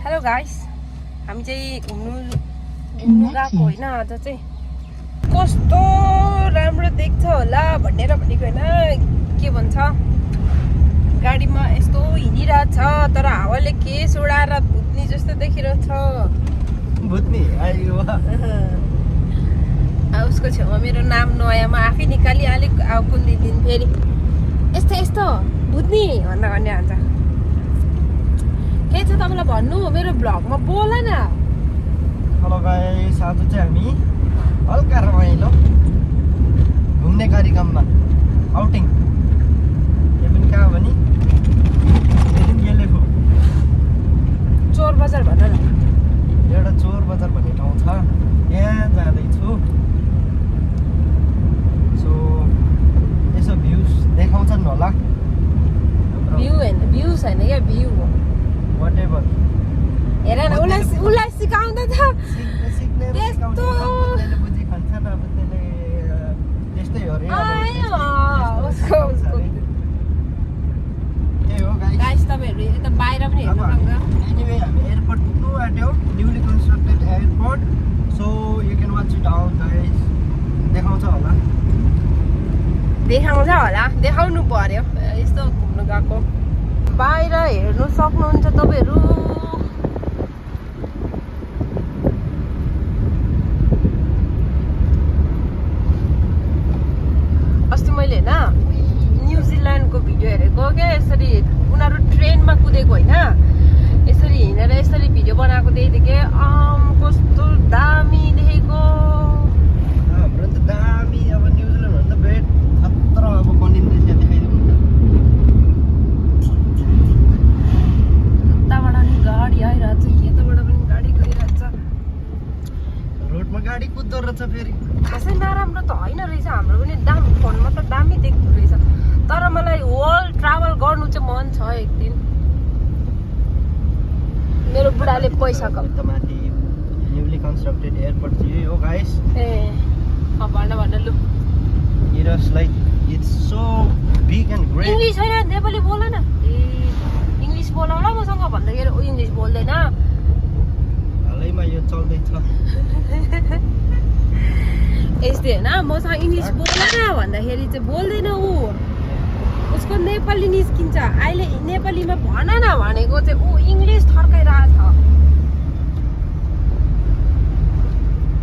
Hello guys, हामी चाहिँ घुम्नु गएको होइन। आज चाहिँ कस्तो राम्रो देख्छ होला भनेर भनेको होइन। के भन्छ, गाडीमा यस्तो हिँडिरहेछ तर हावाले केस उडाएर भुत्नी जस्तो देखिरहेछ। भुत्नी आयो उसको छेउमा मेरो नाम नयाँमा आफै निकालिहालेँ। अब कुन दिन फेरि यस्तो यस्तो भुत्नी भन्दा भन्ने हान्छ। के छ तपाईँलाई भन्नु, मेरो ब्लगमा बोल न। हेलो गाइस, आज चाहिँ हामी हल्का रमाइलो घुम्ने कार्यक्रममा आउटिङ। यो पनि कहाँ भने गेलेको चोर बजार भन न। एउटा चोर बजार भन्ने ठाउँ छ, यहाँ जाँदैछु। सो यसो भ्युज देखाउँछन् होला। भ्यू होइन, भ्युज होइन क्या, भ्यू हो। वाट एभर हेर न, उसलाई सिकाउँदै छ सिक्ने त्यस्तो। बुझी खान्छ न, अब त्यसले त्यस्तै हो रे। त्यही हो गाइस, तपाईँहरू यता बाहिर पनि हेर्नु सक्छ। एनिवे हामी एयरपोर्ट पुग्नु आँट्यौँ, newly constructed airport. So you can watch it out guys. देखाउँछ होला, देखाउनु पर्यो। यस्तो घुम्नु गएको बाहिर हेर्नु सक्नुहुन्छ तपाईँहरू। अस्ति मैले होइन न्युजिल्यान्डको भिडियो हेरेको क्या। यसरी उनीहरू ट्रेनमा कुदेको होइन, यसरी हिँडेर यसरी भिडियो बनाएको देखेको थिएँ। कस्तो दामी देखेको। हाम्रो त दामी। अब न्युजिल्यान्ड भन्दा बेड खतरा अब बनिँदैछ, देखाइदिउँ न। यताबाट नि गाडी आइरहेछ, यताबाट पनि गाडी गइरहेछ। रोडमा गाडी कुद्दो रहेछ फेरि। खासै नराम्रो त होइन रहेछ। हाम्रो पनि फोनमा त दामी देख्दो रहेछ। तर मलाई वर्ल्ड ट्राभल गर्नु चाहिँ मन छ एक दिन। मेरो बुढाले पैसा त माथि न्युली कन्स्ट्रक्टेड एयरपोर्ट चाहिँ यही हो गाइस। ए भन लु। It's like it's so big and great. English होइन, नेपाली बोल न। ए इङ्ग्लिस बोलाउला मसँग भन्दाखेरि ऊ इङ्ग्लिस बोल्दैन। हालैमा यो चल्दैछ। यस्तै होइन, मसँग इङ्ग्लिस बोल न भन्दाखेरि चाहिँ बोल्दैन ऊ। उसको नेपाली निस्किन्छ। अहिले नेपालीमा भन न भनेको चाहिँ ऊ इङ्ग्लिस थर्काइरहेछ।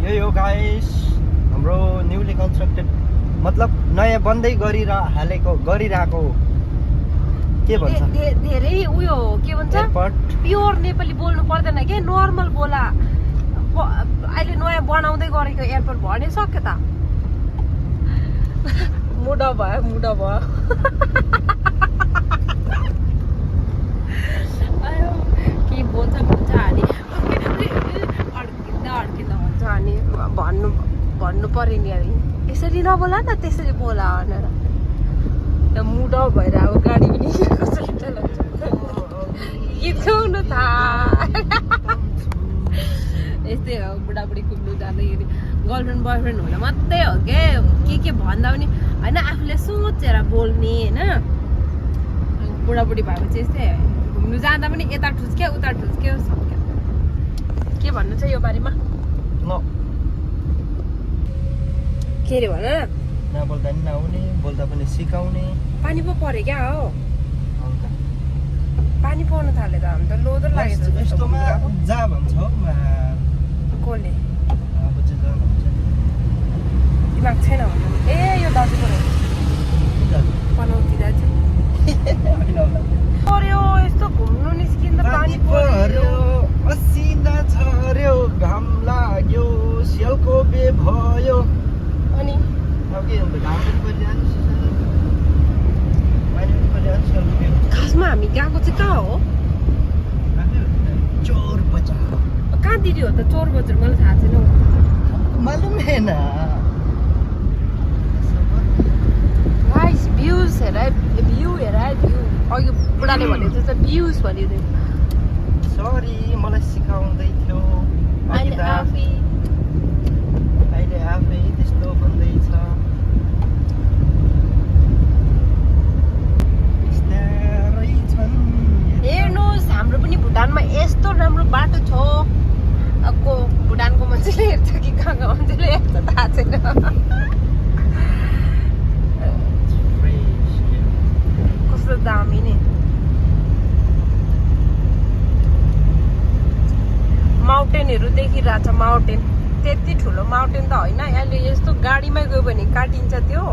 यही हो गाइस हाम्रो न्युली कन्स्ट्रक्टेड, मतलब नयाँ बन्दै गरिरहेको के भन्छ धेरै उयो के भन्छ, एयरपोर्ट। प्योर नेपाली बोल्नु पर्दैन के, नर्मल बोला। अहिले नयाँ बनाउँदै गरेको एयरपोर्ट भने सक्यो त। मुडा भयो के बोल्छ अनि अड्किँदा हुन्छ अनि भन्नु पर्यो नि। अब यसरी नबोला त, त्यसरी बोला भनेर। मुडा भएर अब गाडी पनि गीत थाहा। यस्तै हो, बुढाबुढी कुद्नु जाँदाखेरि गर्लफ्रेन्ड बोयफ्रेन्ड हुँदा मात्रै हो के भन्दा पनि होइन, आफूले सोचेर बोल्ने होइन। बुढाबुढी भएपछि यस्तै घुम्नु जाँदा पनि यता ठुस्क्यो उता ठुस्क्यो सक्यो। के भन्नु छ यो बारेमा? के अरे भन न। नबोल्दा पनि नआउने, बोल्दा पनि सिकाउने। पानी पो पऱ्यो क्या हो, पानी पर्नु थाल्यो त। हामी त लोदो लागेको छ यस्तोमा जा भन्छ हौ। कसले अब चाहिँ जा भन्छ, दिमाग छैन भन्नु। ए यो दाजुको पनौती दाजु पर्यो। यस्तो घुम्नु निस्किँदा पानी पर्यो, असिना झर्यो, घाम लाग्यो, स्यालको बे भयो। अनि अब के हुन्छ, घाम पनि परिरहन्छ, पानी पनि परिरहन्छ, स्यालको बे हुन्छ। खासमा हामी गएको चाहिँ कहाँ हो? चोर बजार। कहाँतिर हो त चोर बजार? मलाई थाहा छैन हौ। मालुम हैन। गाइस भ्युज हेर, भ्यू अघि बुढाले भनेको जस्तो भ्युज भन्यो। सरी, मलाई सिकाउँदै थियो। अहिले आफै त्यस्तो भन्दैछ। हेर्नुहोस्, हाम्रो पनि भुटानमा यस्तो राम्रो थाहा छैन कस्तो दामी नि माउन्टेनहरू देखिरहेछ माउन्टेन त्यति ठुलो माउन्टेन त होइन अहिले यस्तो गाडीमै गयो भने काटिन्छ त्यो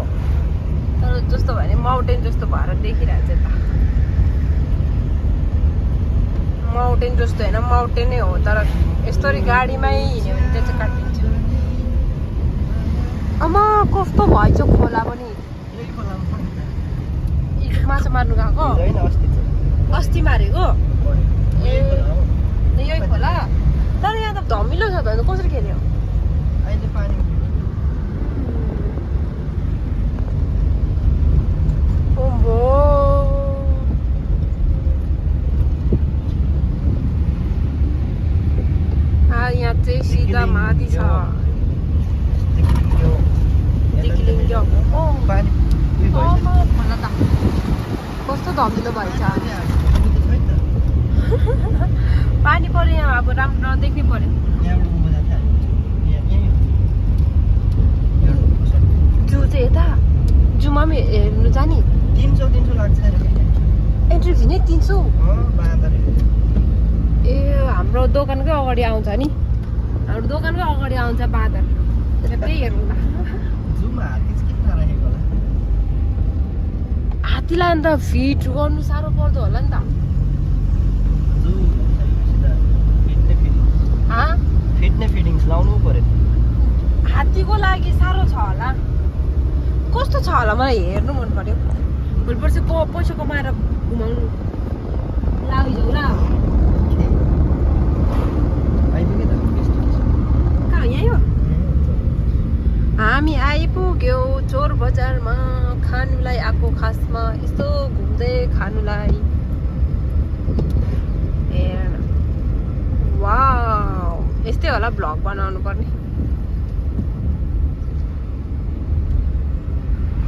तर जस्तो भने माउन्टेन जस्तो भएर देखिरहेछ त माउन्टेन जस्तो होइन माउन्टेनै हो तर यस्तरी गाडीमै हिँड्यो भने चाहिँ काटिन्छ आमा कस्तो भएछ खोला पनि माछा मार्नु गएको अस्ति मारेको ए यही खोला तर यहाँ त धमिलो छ त कसरी खेल्यो अहिले पानी ओम्बो यहाँ चाहिँ सिधा माथि छ देखिलिङ्ग्यो ओ पानी भन त कस्तो धमिलो भएछ पानी पऱ्यो यहाँ अब राम्रो नदेख्नै पऱ्यो जू चाहिँ यता जूमा पनि हेर्नु जाने 300 लाग्छ एन्ट्री फी नै 300 बाँदर ए हाम्रो दोकानकै अगाडि आउँछ नि हाम्रो दोकानकै अगाडि आउँछ बाँदर त्यही हेरौँला जुमा हात्ती के नराखेको होला हात्तीलाई अन्त फिट गर्नु साह्रो पर्दो होला नि त फिट्ने फिडिङ्स लाउनु पर्यो हात्तीको लागि साह्रो छ होला कस्तो छ होला मलाई हेर्नु मन पर्यो भोलि पर्सि पैसा कमाएर घुमाउनु लैजाऊ ल कहाँ यहीँ हो हामी आइपुग्यौँ चोर बजारमा खानुलाई आएको खासमा यस्तो घुम्दै खानुलाई हेर्न वाउ यस्तै होला भ्लग बनाउनु पर्ने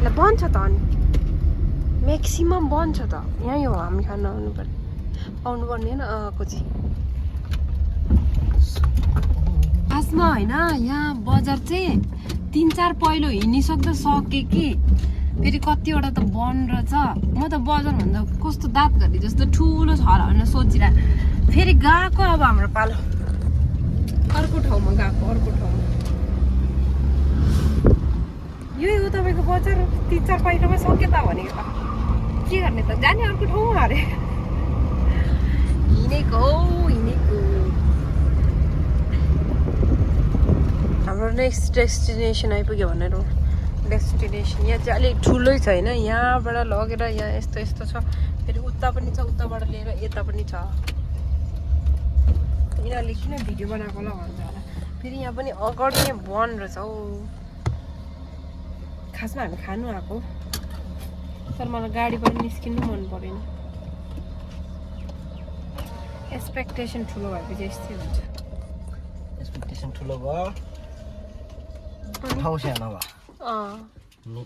ल बन्छ त अनि म्याक्सिमम बन्छ त यहीँ हो हामी खान आउनु पर्ने होइन कोची खासमा होइन यहाँ बजार चाहिँ 3-4 पहिलो हिँडिसक्दा सके कि फेरि कतिवटा त बन्द रहेछ म त बजार भन्दा कस्तो दाँत घरी जस्तो ठुलो छ होला भनेर सोचिरहेको फेरि गएको अब हाम्रो पालो अर्को ठाउँमा गएको अर्को ठाउँमा यही हो तपाईँको बजार 3-4 पहिलोमा सक्यो त भनेको त के गर्ने त जाने अर्को ठाउँमा अरे हिँडेको हाम्रो नेक्स्ट डेस्टिनेसन आइपुग्यो भनेर डेस्टिनेसन यहाँ चाहिँ अलिक ठुलै छ होइन यहाँबाट लगेर यहाँ यस्तो यस्तो छ फेरि उता पनि छ उताबाट लिएर यता पनि छ यिनीहरूले किन भिडियो बनाएको होला भन्छ होला फेरि यहाँ पनि अगाडि नै बन्द रहेछ हौ खासमा हामी खानु आएको तर मलाई गाडीबाट निस्किनु मन परेन एक्सपेक्टेसन ठुलो भएपछि यस्तै हुन्छ एक्सपेक्टेसन ठुलो भयो ठाउँ सानो भयो